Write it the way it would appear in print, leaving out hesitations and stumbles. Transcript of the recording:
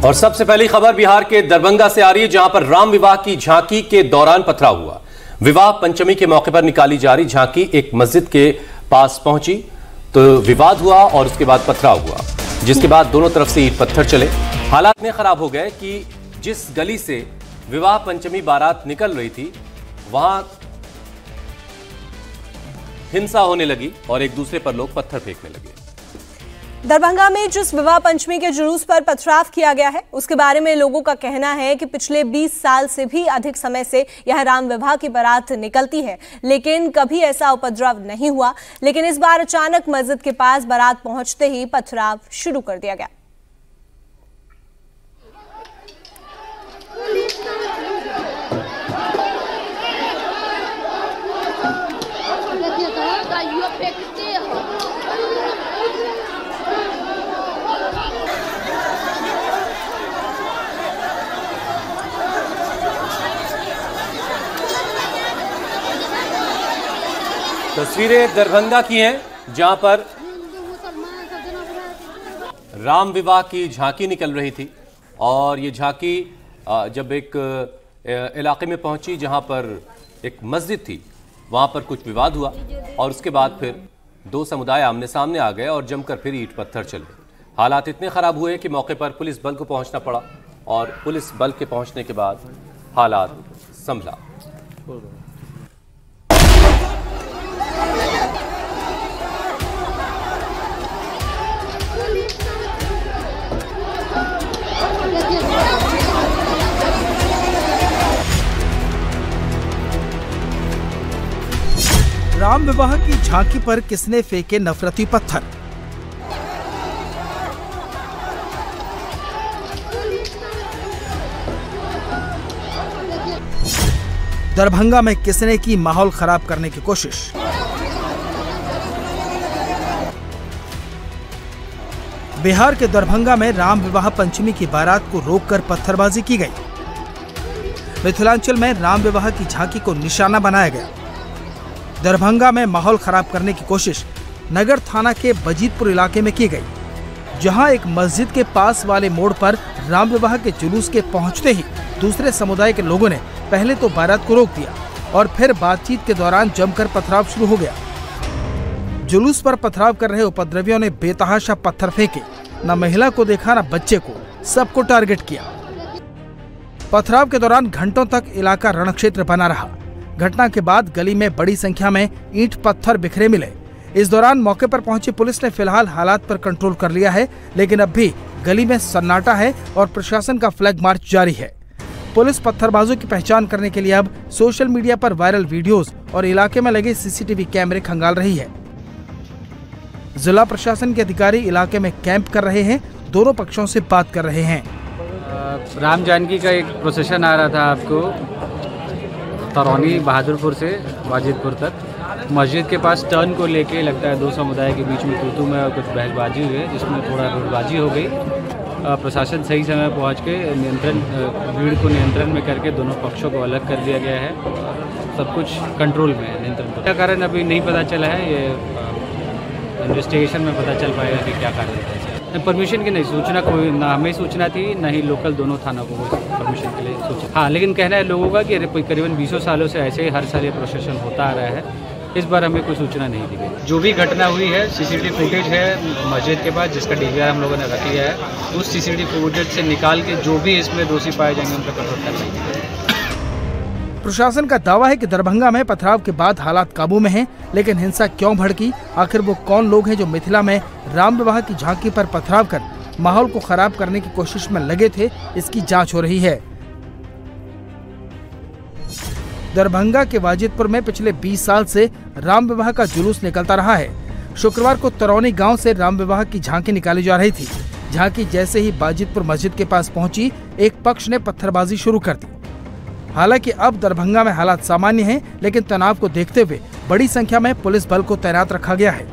और सबसे पहली खबर बिहार के दरभंगा से आ रही है, जहां पर राम विवाह की झांकी के दौरान पथराव हुआ। विवाह पंचमी के मौके पर निकाली जा रही झांकी एक मस्जिद के पास पहुंची तो विवाद हुआ और उसके बाद पथराव हुआ, जिसके बाद दोनों तरफ से ईंट पत्थर चले। हालात इतने खराब हो गए कि जिस गली से विवाह पंचमी बारात निकल रही थी वहां हिंसा होने लगी और एक दूसरे पर लोग पत्थर फेंकने लगे। दरभंगा में जिस विवाह पंचमी के जुलूस पर पथराव किया गया है उसके बारे में लोगों का कहना है कि पिछले 20 साल से भी अधिक समय से यह राम विवाह की बारात निकलती है, लेकिन कभी ऐसा उपद्रव नहीं हुआ। लेकिन इस बार अचानक मस्जिद के पास बारात पहुंचते ही पथराव शुरू कर दिया गया। तस्वीरें दरभंगा की हैं, जहां पर राम विवाह की झांकी निकल रही थी और ये झांकी जब एक इलाके में पहुंची जहां पर एक मस्जिद थी, वहां पर कुछ विवाद हुआ और उसके बाद फिर दो समुदाय आमने सामने आ गए और जमकर फिर ईंट पत्थर चले। हालात इतने खराब हुए कि मौके पर पुलिस बल को पहुंचना पड़ा और पुलिस बल के पहुंचने के बाद हालात संभला। राम विवाह की झांकी पर किसने फेंके नफरती पत्थर? दरभंगा में किसने की माहौल खराब करने की कोशिश? बिहार के दरभंगा में राम विवाह पंचमी की बारात को रोककर पत्थरबाजी की गई। मिथिलांचल में राम विवाह की झांकी को निशाना बनाया गया। दरभंगा में माहौल खराब करने की कोशिश नगर थाना के बजीतपुर इलाके में की गई, जहां एक मस्जिद के पास वाले मोड़ पर राम विवाह के जुलूस के पहुंचते ही दूसरे समुदाय के लोगों ने पहले तो बारात को रोक दिया और फिर बातचीत के दौरान जमकर पथराव शुरू हो गया। जुलूस पर पथराव कर रहे उपद्रवियों ने बेतहाशा पत्थर फेंके, न महिला को देखा न बच्चे को, सबको टारगेट किया। पथराव के दौरान घंटों तक इलाका रणक्षेत्र बना रहा। घटना के बाद गली में बड़ी संख्या में ईंट पत्थर बिखरे मिले। इस दौरान मौके पर पहुंची पुलिस ने फिलहाल हालात पर कंट्रोल कर लिया है, लेकिन अब भी गली में सन्नाटा है और प्रशासन का फ्लैग मार्च जारी है। पुलिस पत्थरबाजों की पहचान करने के लिए अब सोशल मीडिया पर वायरल वीडियोस और इलाके में लगे सीसीटीवी कैमरे खंगाल रही है। जिला प्रशासन के अधिकारी इलाके में कैंप कर रहे हैं, दोनों पक्षों से बात कर रहे हैं। राम जानकी का एक प्रोसेशन आ रहा था आपको तरौनी बहादुरपुर से वाजिदपुर तक। मस्जिद के पास टर्न को लेके लगता है दो समुदाय के बीच में तू-तू में और कुछ बहसबाजी हुई है, जिसमें थोड़ा रोडबाजी हो गई। प्रशासन सही समय पहुंच के भीड़ को नियंत्रण में करके दोनों पक्षों को अलग कर दिया गया है। सब कुछ कंट्रोल में है, नियंत्रण। क्या कारण अभी नहीं पता चला है, ये इन्वेस्टिगेशन में पता चल पाएगा कि क्या कारण है। परमिशन की नहीं सूचना, कोई ना हमें सूचना थी ना ही लोकल दोनों थानों को परमिशन के लिए सूचना। हाँ, लेकिन कहना है लोगों का कि करीबन 20 सालों से ऐसे ही हर साल ये प्रोसेशन होता आ रहा है। इस बार हमें कोई सूचना नहीं दी गई। जो भी घटना हुई है, सीसीटीवी फुटेज है मस्जिद के पास, जिसका डीवीआर हम लोगों ने रख लिया है। उस सीसीटीवी फुटेज से निकाल के जो भी इसमें दोषी पाए जाएंगे उनका कठोर कार्रवाई की जाएगी। प्रशासन का दावा है कि दरभंगा में पथराव के बाद हालात काबू में हैं, लेकिन हिंसा क्यों भड़की, आखिर वो कौन लोग हैं जो मिथिला में राम विवाह की झांकी पर पथराव कर माहौल को खराब करने की कोशिश में लगे थे, इसकी जांच हो रही है। दरभंगा के वाजिदपुर में पिछले 20 साल से राम विवाह का जुलूस निकलता रहा है। शुक्रवार को तरौनी गांव से राम विवाह की झांकी निकाली जा रही थी। झांकी जैसे ही वाजिदपुर मस्जिद के पास पहुंची, एक पक्ष ने पत्थरबाजी शुरू कर दी। हालांकि अब दरभंगा में हालात सामान्य हैं, लेकिन तनाव को देखते हुए बड़ी संख्या में पुलिस बल को तैनात रखा गया है।